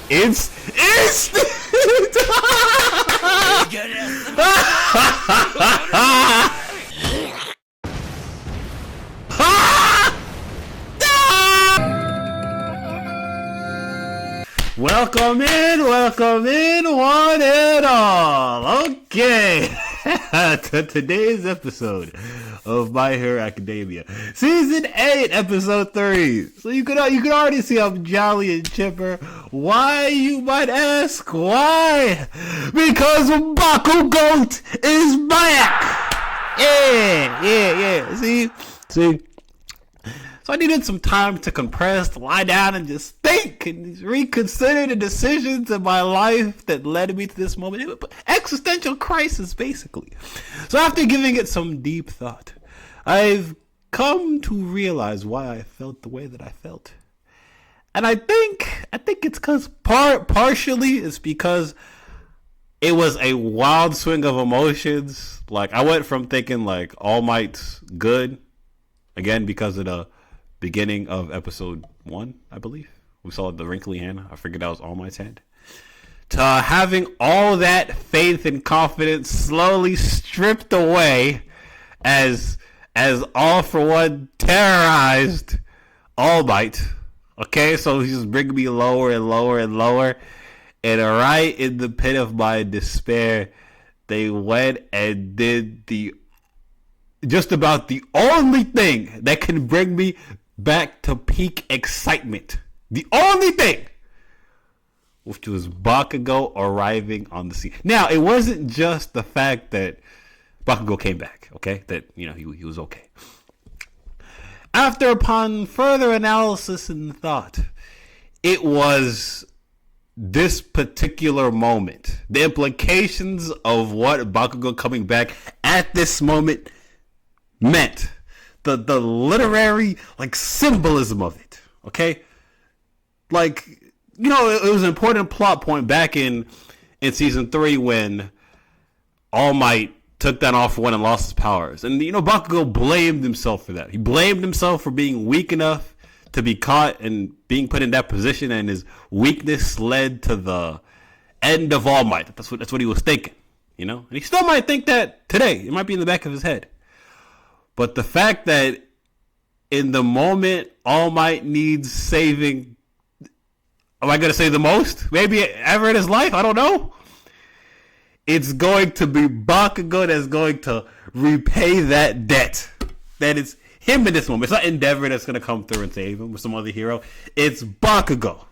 Instant. Welcome in, one and all. Okay, to today's episode of My Hero Academia, Season 8, Episode 3. So you could already see I'm jolly and chipper. Why, you might ask? Why? Because Bakugo is back! Yeah. See? So I needed some time to compress, to lie down, and just think and reconsider the decisions in my life that led me to this moment. Existential crisis, basically. So after giving it some deep thought, I've come to realize why I felt the way that I felt. And I think it's because partially it's because it was a wild swing of emotions. Like, I went from thinking like All Might's good, again because of the beginning of episode 1, I believe. We saw the wrinkly hand. I figured that was All Might's hand. To having all that faith and confidence slowly stripped away as All For One terrorized All Might. Okay, so he's just bringing me lower and lower and lower. And right in the pit of my despair, they went and did just about the only thing that can bring me back to peak excitement. The only thing, which was Bakugo arriving on the scene. Now, it wasn't just the fact that Bakugo came back, okay? That, he was okay. Upon further analysis and thought, it was this particular moment. The implications of what Bakugo coming back at this moment meant. The literary symbolism of it, okay? It was an important plot point back in season 3 when All Might took down All For One and lost his powers. And Bakugo blamed himself for that. He blamed himself for being weak enough to be caught and being put in that position, and his weakness led to the end of All Might. That's what he was thinking, And he still might think that today. It might be in the back of his head. But the fact that in the moment All Might needs saving, am I going to say the most? Maybe ever in his life? I don't know. It's going to be Bakugo that's going to repay that debt. That is him in this moment. It's not Endeavor that's going to come through and save him or some other hero. It's Bakugo.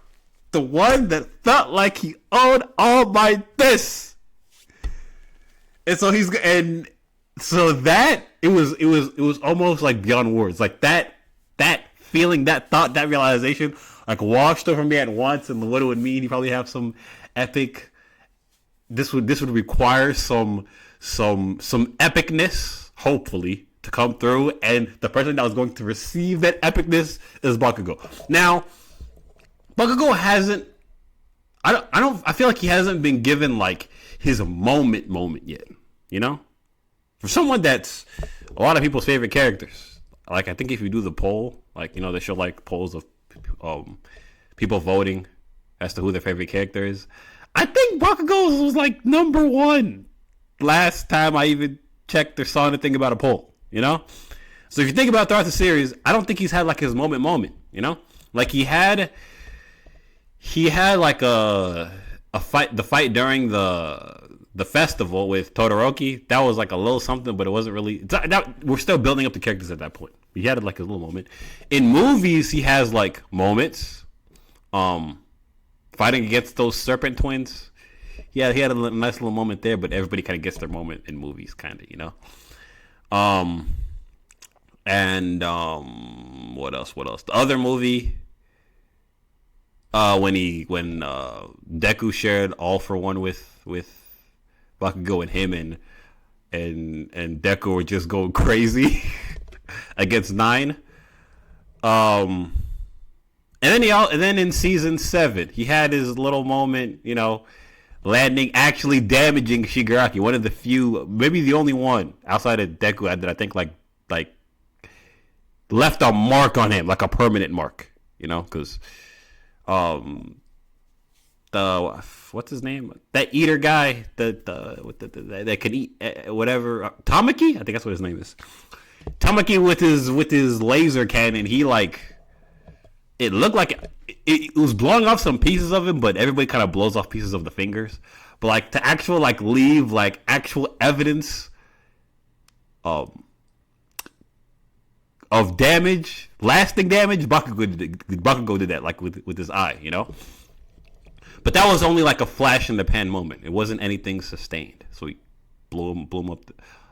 The one that felt like he owed All Might this. And so that it was almost like beyond words. Like that feeling, that thought, that realization, washed over me at once. And what it would mean, he probably have some epic. This would require some epicness, hopefully, to come through. And the person that was going to receive that epicness is Bakugo. Now, Bakugo hasn't. I feel like he hasn't been given his moment yet. For someone that's a lot of people's favorite characters, I think if you do the poll, they show polls of people voting as to who their favorite character is. I think Bakugo was number 1 last time I even checked or saw anything about a poll. So if you think about throughout the series, I don't think he's had his moment. He had a fight, the fight during the festival with Todoroki. That was a little something, but it wasn't really. We're still building up the characters at that point. He had his little moment. In movies, he has moments. Fighting against those serpent twins. Yeah, he had a nice little moment there, but everybody kind of gets their moment in movies, kind of, what else? The other movie, when Deku shared All For One with Bakugo and him and Deku were just going crazy against Nine. And then in season 7, he had his little moment, landing, actually damaging Shigaraki. One of the few, maybe the only one outside of Deku that I think left a mark on him, a permanent mark, because what's his name? That eater guy, that can eat whatever. Tamaki, I think that's what his name is. Tamaki with his laser cannon, he like, it looked like it was blowing off some pieces of him, but everybody kind of blows off pieces of the fingers. But like to actual like leave like actual evidence of damage, lasting damage, Bakugo did that like with his eye, you know. But that was only like a flash in the pan moment. It wasn't anything sustained. So he blew him up.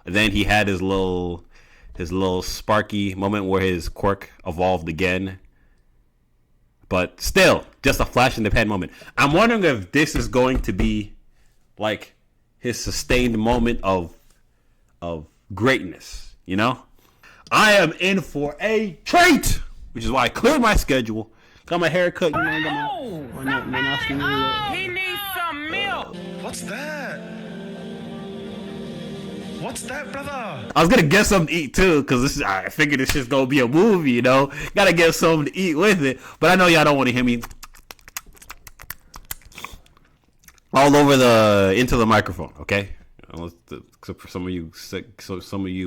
And then he had his little sparky moment where his quirk evolved again. But still, just a flash in the pan moment. I'm wondering if this is going to be like his sustained moment of greatness, you know? I am in for a treat, which is why I cleared my schedule. Got my hair cut, you know. He needs some milk. What's that? What's that, brother? I was gonna get something to eat too, cause I figured this shit's gonna be a movie, you know. Gotta get something to eat with it, but I know y'all don't want to hear me all over into the microphone, okay? Except for some of you,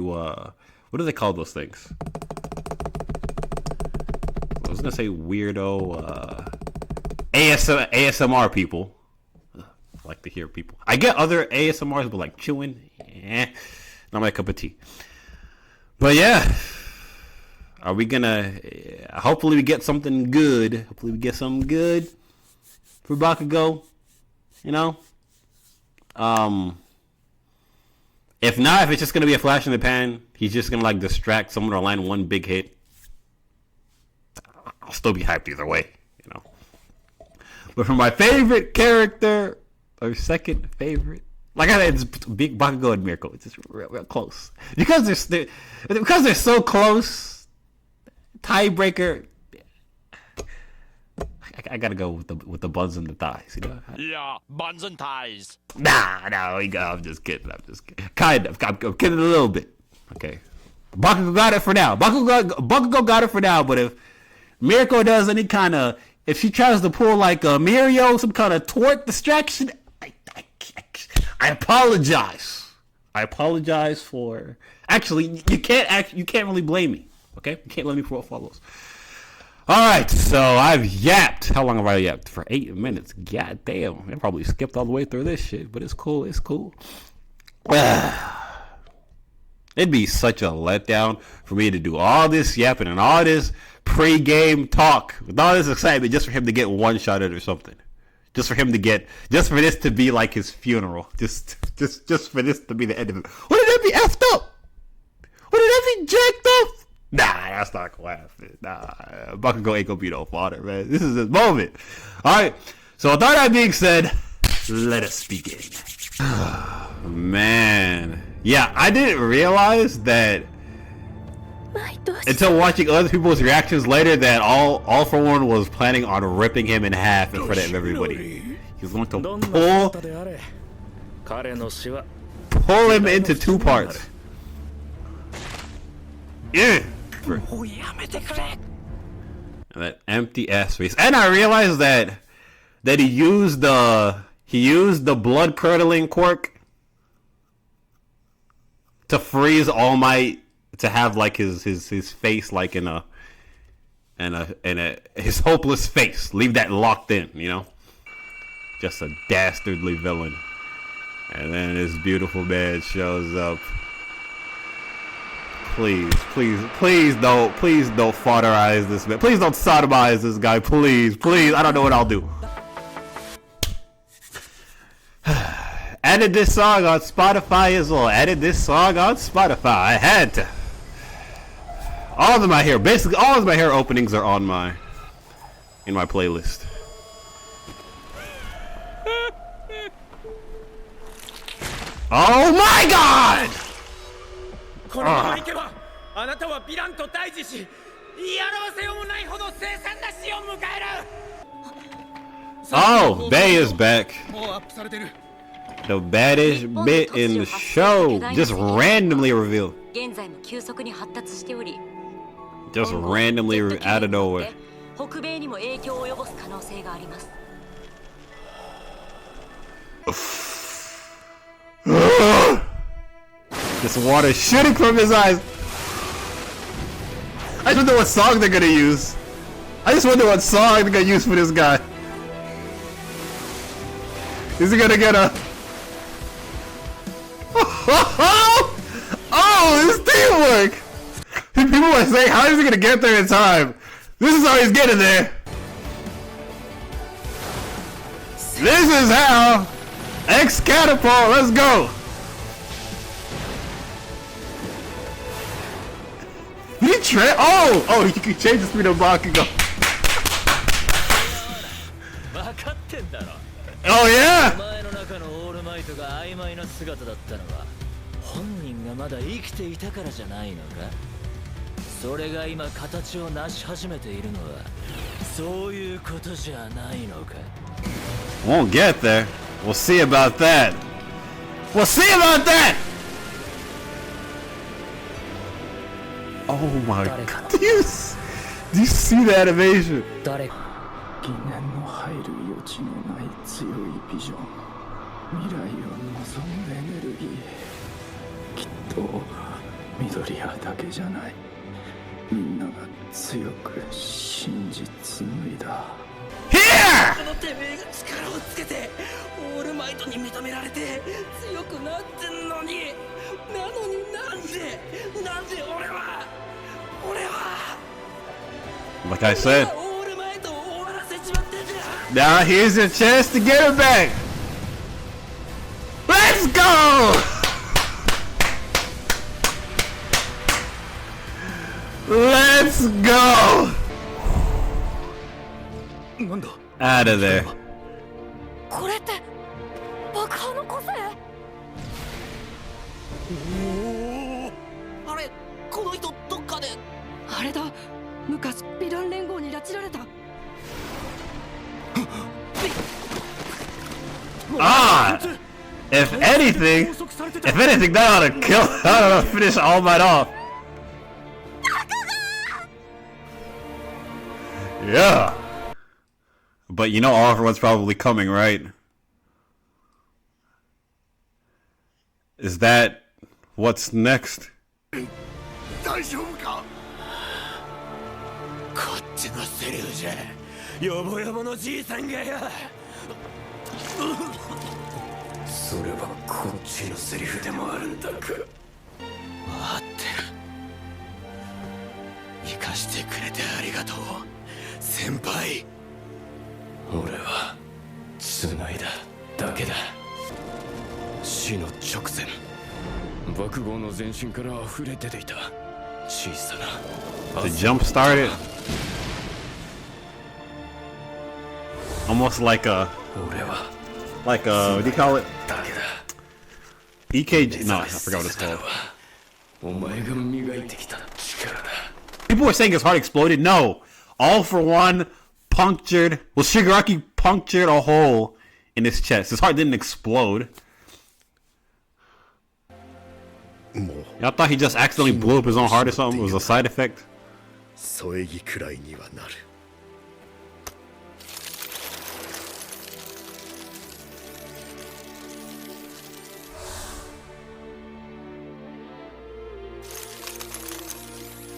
what do they call those things? I was gonna say weirdo ASMR people. I like to hear people. I get other ASMRs, but like chewing, not my cup of tea. But yeah, are we gonna? Hopefully, we get something good. Hopefully, we get something good for Bakugo. You know. If not, if it's just gonna be a flash in the pan, he's just gonna like distract someone or land one big hit. I'll still be hyped either way, you know. But for my favorite character, or second favorite, like I said, it's Big Bakugo and Mirko. It's just real close because they're so close. Tiebreaker. I gotta go with the buns and the thighs, you know. Yeah, buns and ties. Nah, I'm just kidding. Kind of. I'm kidding a little bit. Okay. Bakugo got it for now. Bakugo got it for now. But if Mirko does any kind of, if she tries to pull like a Mirio, some kind of twerk distraction, I apologize. I apologize for. Actually, you can't really blame me. Okay, you can't blame me for what follows. All right, so I've yapped. How long have I yapped? For 8 minutes. God damn. I probably skipped all the way through this shit, but it's cool. It's cool. It'd be such a letdown for me to do all this yapping and all this pre-game talk with all this excitement just for him to get one shot at or something. Just for this to be like his funeral. Just for this to be the end of it. Wouldn't that be effed up? Wouldn't that be jacked up? Nah, that's not gonna happen. Nah, Bakugo ain't gonna be no father, man. This is his moment. Alright, so with all that being said, let us begin. Man. Yeah, I didn't realize that until watching other people's reactions later that All For One was planning on ripping him in half in front of everybody. He was going to pull him into two parts. Yeah. And that empty ass face. And I realized that he used the blood curdling quirk to freeze All Might, to have like his face like in a his hopeless face. Leave that locked in, you know? Just a dastardly villain. And then this beautiful man shows up. Please don't fatherize this man. Please don't sodomize this guy. Please. I don't know what I'll do. Added this song on Spotify as well. I had to. All of my hair openings are in my playlist. Oh my God! Oh, Bay is back. The baddest bit in the show. Just randomly revealed. Just randomly out of nowhere. This water is shooting from his eyes. I just wonder what song they're gonna use. I just wonder what song they're gonna use for this guy. Is he gonna get a... Oh, this teamwork! People are saying, how is he gonna get there in time? This is how he's getting there. This is how. X catapult, let's go. Did he trade? Oh, you can change the speed of Bakugo. Oh yeah. それが今形を成し始めているのはそういうことじゃないのか Won't get there. We'll see about that. We'll see about that. Oh my god. Do you see the animation? 誰疑念の入る余地のない強いビジョン未来を望むエネルギーきっと緑谷だけじゃないみんなが強く信じ紡いだ Here! このてめえが力をつけてオールマイトに認められて強くなってんのになんで俺は Like I said, オールマイトを終わらせちまってんだ now here's your chance to get it back. Let's go! Let's go! なんだ Out of there. これって爆破の個性あれこの人どっかであれだ昔ヴィラン連合に拉致られた Ah! If anything, that ought to kill, that ought to finish All Might off. Yeah. But you know All For One's probably coming, right? Is that what's next? 大丈夫かこっちのセリフじゃヨボヨボのじいさんがよそれはこっちのセリフでもあるんだか待ってる生かしてくれてありがとう先輩俺は繋いだだけだ死の直前爆豪の全身から溢れ出ていた小さな To jump start it? Almost like a, 俺は what do you call it? だけだ EKG? No, I forgot what it's called. お前が磨いてきた力だ People were saying his heart exploded. No. All For One punctured. Well, Shigaraki punctured a hole in his chest. His heart didn't explode. Y'all thought he just accidentally blew up his own heart or something? It was a side effect? 添え木くらいにはなる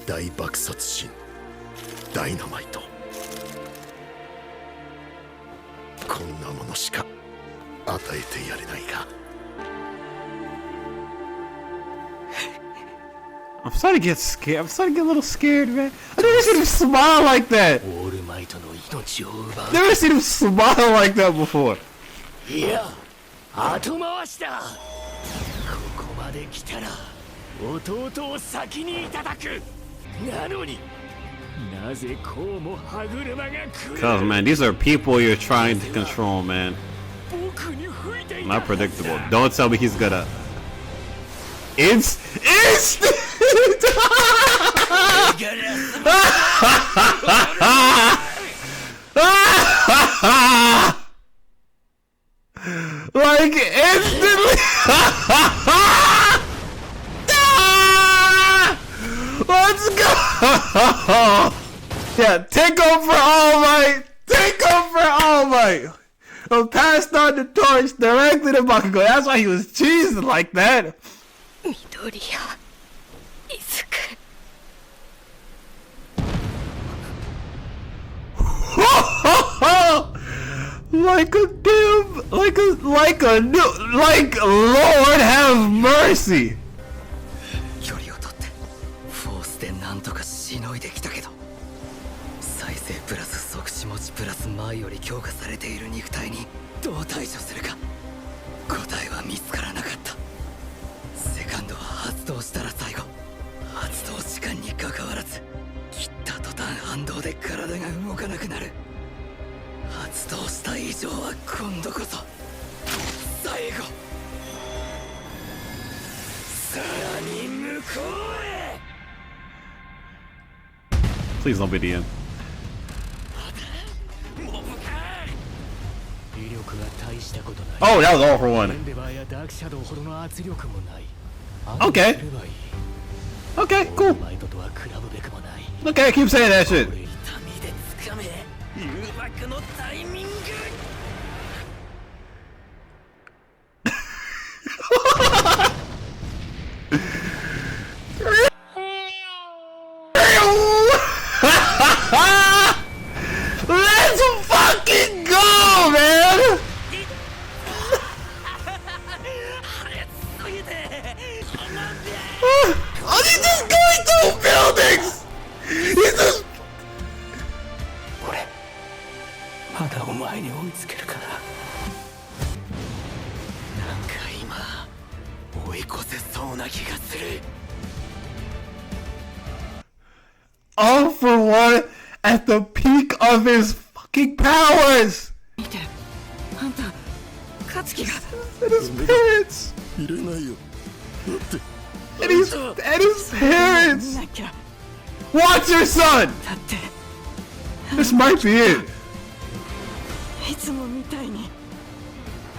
大爆殺神ダイナマイトこんなものしか与えてやれないが I'm starting to get scared. I'm starting to get a little scared, man. I never seen him smile like that. オールマイトの命を奪う Never seen him smile like that before. いや後回しだここまで来たら弟を先にいただくなのになぜこうも歯車が来る Cause, man, these are people you're trying to control, man. 僕に吹いていた Not predictable. Don't tell me he's gonna... Instant! Like instantly! Let's go! Yeah, take over All Might! Take over All Might! passed on the torch directly to Bakugo. That's why he was cheesing like that. 緑谷伊豆く like a damn, like Lord have mercy. 距離を取ってフォースでなんとかしのいできたけど、再生プラス即死持ちプラス前より強化されている肉体にどう対処するか答えは見つからなかった。セカンドは発動したら最後、発動時間に関わらず切った途端反動で体が動かなくなる。発動した以上は今度こそ最後、さらに向こうへ。 Please don't be the end. 威力は大したことない。 Oh, that was all for one. エンデバーやダークシャドウほどの圧力もない。 Okay. Okay, cool. マイトとは比ぶべくもない。 Okay, keep saying that shit. 痛みでつかめ誘惑のタイミング。Let's fucking go, man! Oh, he's just going through buildings! He's just... 俺まだお前に追いつけるから。なんか今追い越せそうな気がする。 All for one at the peak of his fucking powers! 見てあんた勝樹が And his parents! 入れないよ。だって And his parents! なきゃ Watch your son! だって This might be it. いつもみたいに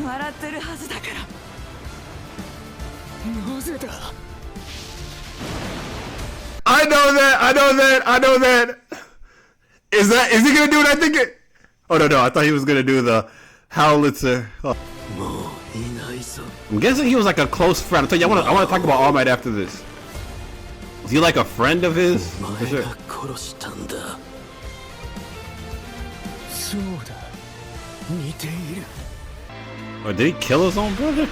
笑ってるはずだから。なぜだ。 I know that. Is he gonna do what I think it? Oh no, I thought he was gonna do the Howlitzer. Oh. もういないぞ。 I'm guessing he was like a close friend. I'll tell you, I want to talk about All Might after this. Is he like a friend of his? お For 前 sure. が殺したんだ。そうだ。似ている。 Or did he kill his own brother?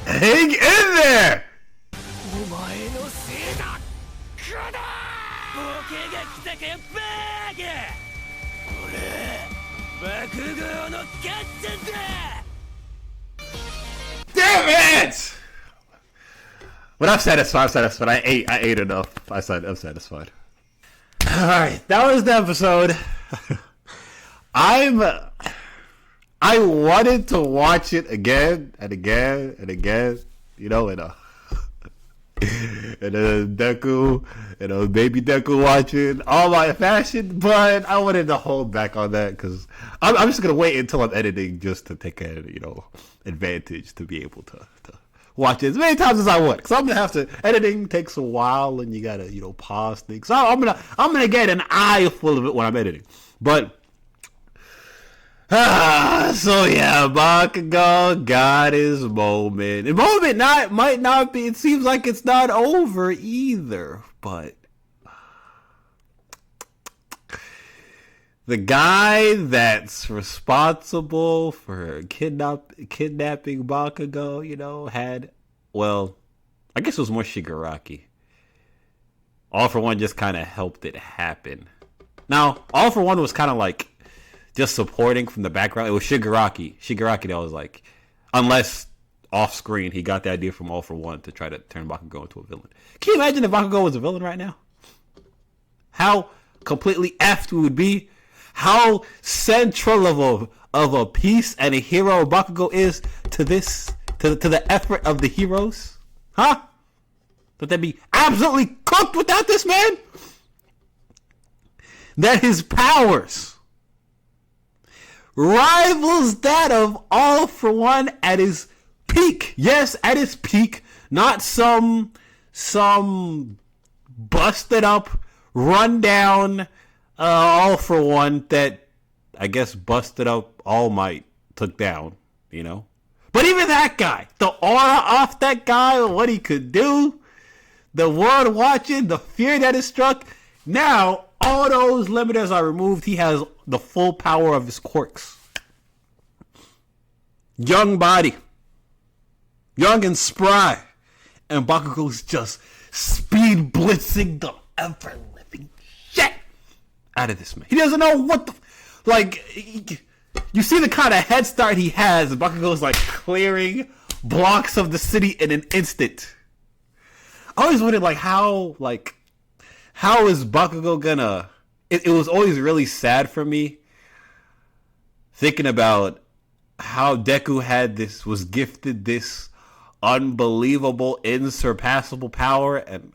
Hang in there! お前のせいだ。くだ。ボケが来たかバーゲ。俺爆豪の勝ちだ。 Damn it! But I'm satisfied. I ate enough. I'm satisfied. Alright, that was the episode. I wanted to watch it again and again and again, you know, and Deku, baby Deku watching All Might fashion, but I wanted to hold back on that because I'm just gonna wait until I'm editing just to take a advantage to be able to watch it as many times as I want. Because I'm gonna have to, editing takes a while and you gotta pause things. So I'm gonna get an eye full of it when I'm editing, but. So yeah, Bakugo got his moment. The moment might not be. It seems like it's not over either. But the guy that's responsible for kidnapping Bakugo, had, well, I guess it was more Shigaraki. All for One just kind of helped it happen. Now, All for One was kind of like just supporting from the background. It was Shigaraki that was like, unless off screen he got the idea from All for One to try to turn Bakugo into a villain. Can you imagine if Bakugo was a villain right now? How completely effed we would be. How central of a piece and a hero Bakugo is to the effort of the heroes. Huh? Would they be absolutely cooked without this man? That his powers rivals that of All for One at his peak. Yes, at his peak. Not some busted up, rundown, All For One that I guess busted up All Might took down, you know? But even that guy, the aura off that guy, what he could do, the world watching, the fear that it struck, now all those limiters are removed. He has the full power of his quirks. Young body. Young and spry. And Bakugo's just speed blitzing the ever-living shit out of this man. He doesn't know what the... you see the kind of head start he has. And Bakugo's like clearing blocks of the city in an instant. I always wondered how is Bakugo gonna... It was always really sad for me thinking about how Deku was gifted this unbelievable, insurpassable power, and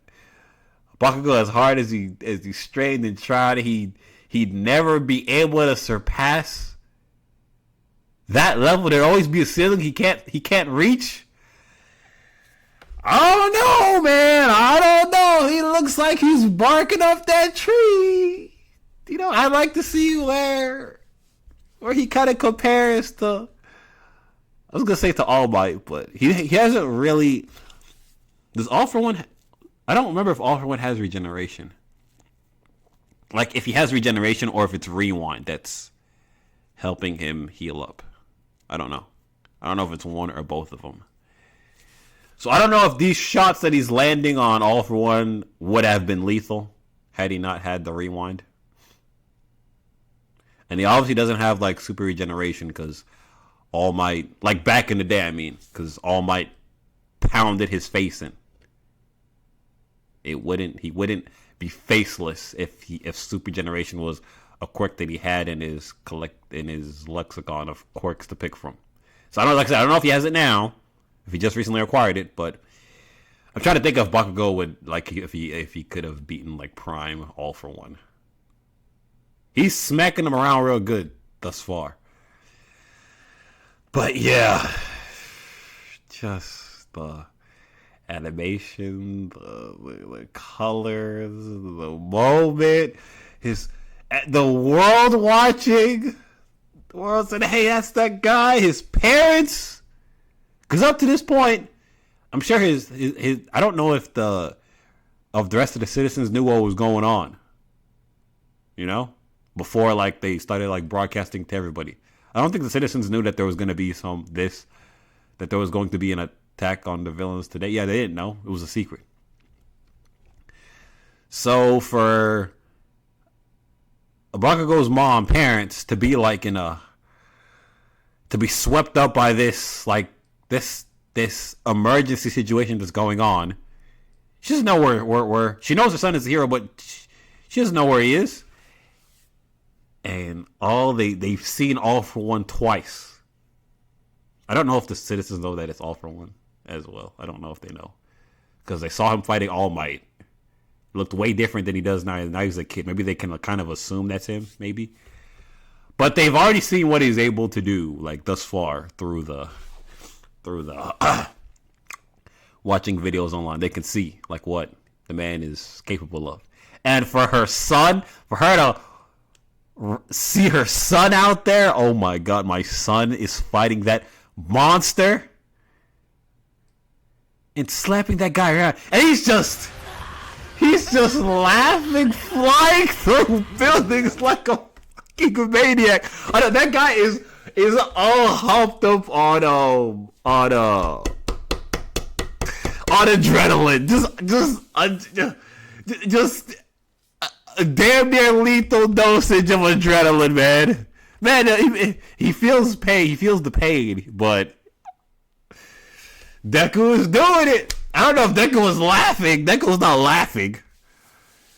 Bakugo, as hard as he strained and tried, he'd never be able to surpass that level. There'd always be a ceiling he can't reach. I don't know, man. I don't know. He looks like he's barking up that tree. You know, I'd like to see where he kind of compares to, I was going to say to All Might, but he hasn't really... Does All For One... I don't remember if All For One has regeneration. Like, if he has regeneration or if it's rewind that's helping him heal up. I don't know. I don't know if it's one or both of them. So I don't know if these shots that he's landing on All For One would have been lethal had he not had the rewind. And he obviously doesn't have, like, super regeneration because All Might, like back in the day, because All Might pounded his face in. He wouldn't be faceless if super generation was a quirk that he had in his lexicon of quirks to pick from. So I don't know if he has it now, if he just recently acquired it, but I'm trying to think if Bakugo would, like, if he could have beaten, like, Prime All For One. He's smacking him around real good thus far. But yeah, just the animation, the colors, the moment, the world watching, the world said, "Hey, that's that guy." His parents, because up to this point, I'm sure his I don't know if the rest of the citizens knew what was going on. You know, before like they started like broadcasting to everybody. I don't think the citizens knew that there was going to be that there was going to be an attack on the villains today. Yeah, they didn't know. It was a secret. So for Bakugo's parents to be like to be swept up by this emergency situation that's going on. She doesn't know where she knows her son is the hero, but she doesn't know where he is. And they've seen All For One twice. I don't know if the citizens know that it's All For One as well. I don't know if they know. Because they saw him fighting All Might. Looked way different than he does now. Now he's a kid. Maybe they can kind of assume that's him, maybe. But they've already seen what he's able to do, like, thus far through the watching videos online. They can see, like, what the man is capable of. And for her to see her son out there, oh my god, my son is fighting that monster and slapping that guy around, and he's just laughing, flying through buildings like a fucking maniac. That guy is all humped up on adrenaline, just a damn near lethal dosage of adrenaline, man. Man, he feels pain. He feels the pain, but Deku is doing it. I don't know if Deku was laughing. Deku was not laughing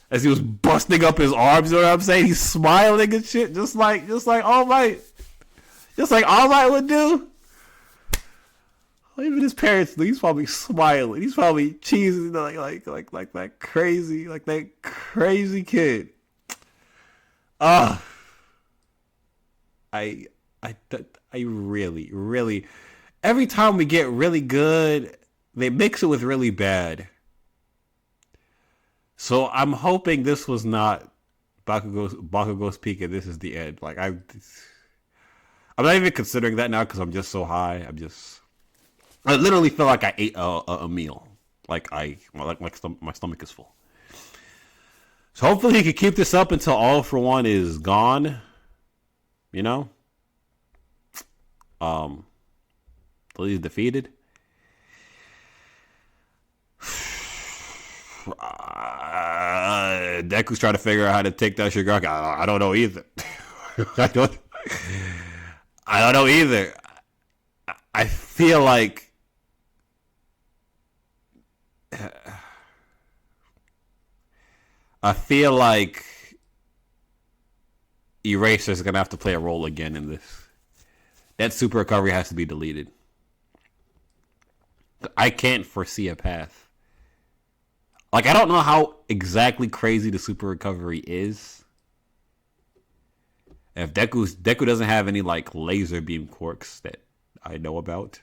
as he was busting up his arms. You know what I'm saying? He's smiling and shit, just like All Might, would do. Even his parents, he's probably smiling. He's probably cheesing like that crazy kid. I really, every time we get really good they mix it with really bad. So I'm hoping this was not Bakugo's peak and this is the end. Like I'm not even considering that now because I'm just so high. I literally feel like I ate a meal. Like my stomach is full. So hopefully he can keep this up until All for One is gone. You know? Till he's defeated. Deku's trying to figure out how to take that Shigaraki. I don't know either. I don't know either. I feel like Eraser's gonna have to play a role again in this. That super recovery has to be deleted. I can't foresee a path. Like, I don't know how exactly crazy the super recovery is. If Deku doesn't have any like laser beam quirks that I know about,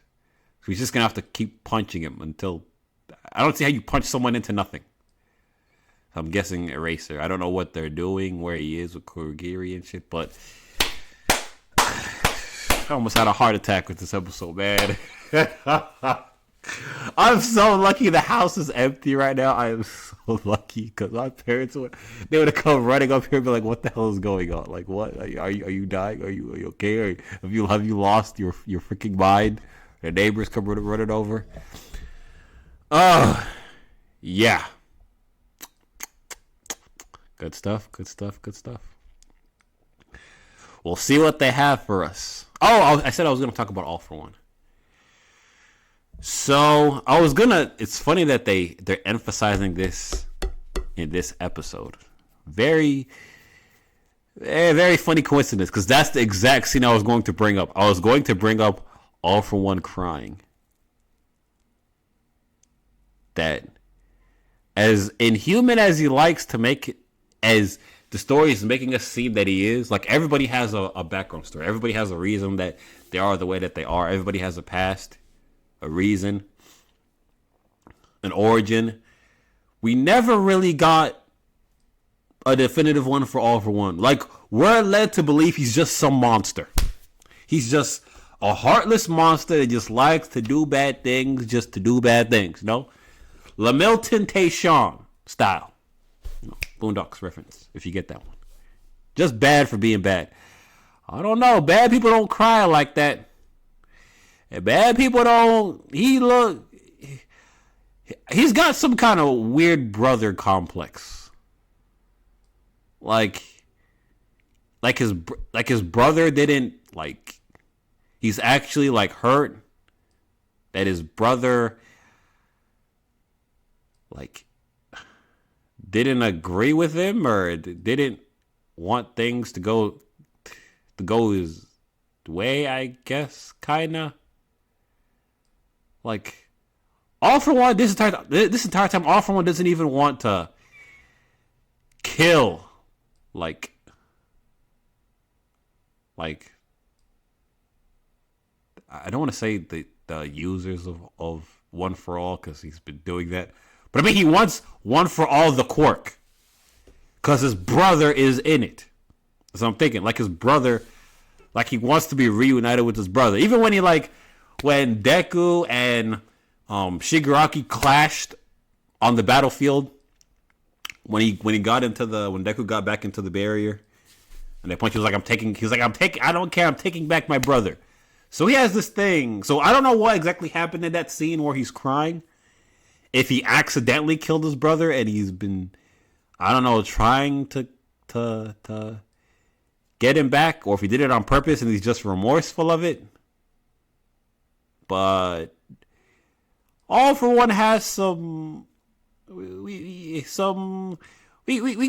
so he's just gonna have to keep punching him until I don't see how you punch someone into nothing. So I'm guessing Eraser. I don't know what they're doing, where he is with Kurogiri and shit, but I almost had a heart attack with this episode, man. I'm so lucky the house is empty right now. I am so lucky because my parents would have come running up here and be like, "What the hell is going on? Like, what are you dying? Are you okay? Have you lost your freaking mind?" The neighbors come running over. Oh, yeah. Good stuff. We'll see what they have for us. Oh, I said I was going to talk about All for One. So it's funny that they're emphasizing this in this episode. Very, very funny coincidence because that's the exact scene I was going to bring up. I was going to bring up All for One crying. That as inhuman as he likes to make it, as the story is making us seem that he is, like everybody has a background story. Everybody has a reason that they are the way that they are. Everybody has a past, a reason, an origin. We never really got a definitive one for All for One. Like, we're led to believe he's just some monster. He's just a heartless monster that just likes to do bad things just to do bad things, you know? Lamilton Tayshawn style. You know, Boondocks reference, if you get that one. Just bad for being bad. I don't know. Bad people don't cry like that. And bad people don't... He's got some kind of weird brother complex. Like his brother didn't, like... He's actually, like, hurt that his brother... like, didn't agree with him or didn't want things to go his way, I guess, kinda. Like, All for One, this entire time, All for One doesn't even want to kill, like, I don't want to say the users of One for All because he's been doing that. But I mean, he wants One for All the quirk because his brother is in it. So I'm thinking, like, his brother, like, he wants to be reunited with his brother. Even when when Deku and Shigaraki clashed on the battlefield, when Deku got back into the barrier, and they punched, he was like, I don't care, I'm taking back my brother. So he has this thing. So I don't know what exactly happened in that scene where he's crying. If he accidentally killed his brother and he's been, I don't know, trying to get him back, or if he did it on purpose and he's just remorseful of it. But All for One has some we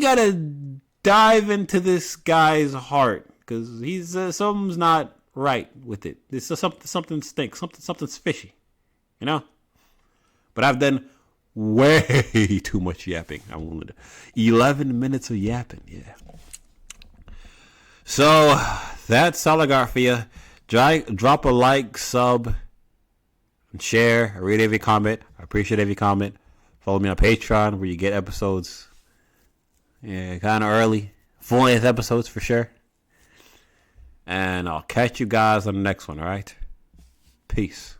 gotta dive into this guy's heart because he's something's not right with it. There's something stinks. Something's fishy, you know. But I've done way too much yapping. I'm willing to 11 minutes of yapping, yeah. So that's all I got for you. Drop a like, sub, and share. I read every comment. I appreciate every comment. Follow me on Patreon where you get episodes. Yeah, kind of early. 40th episodes for sure. And I'll catch you guys on the next one, alright? Peace.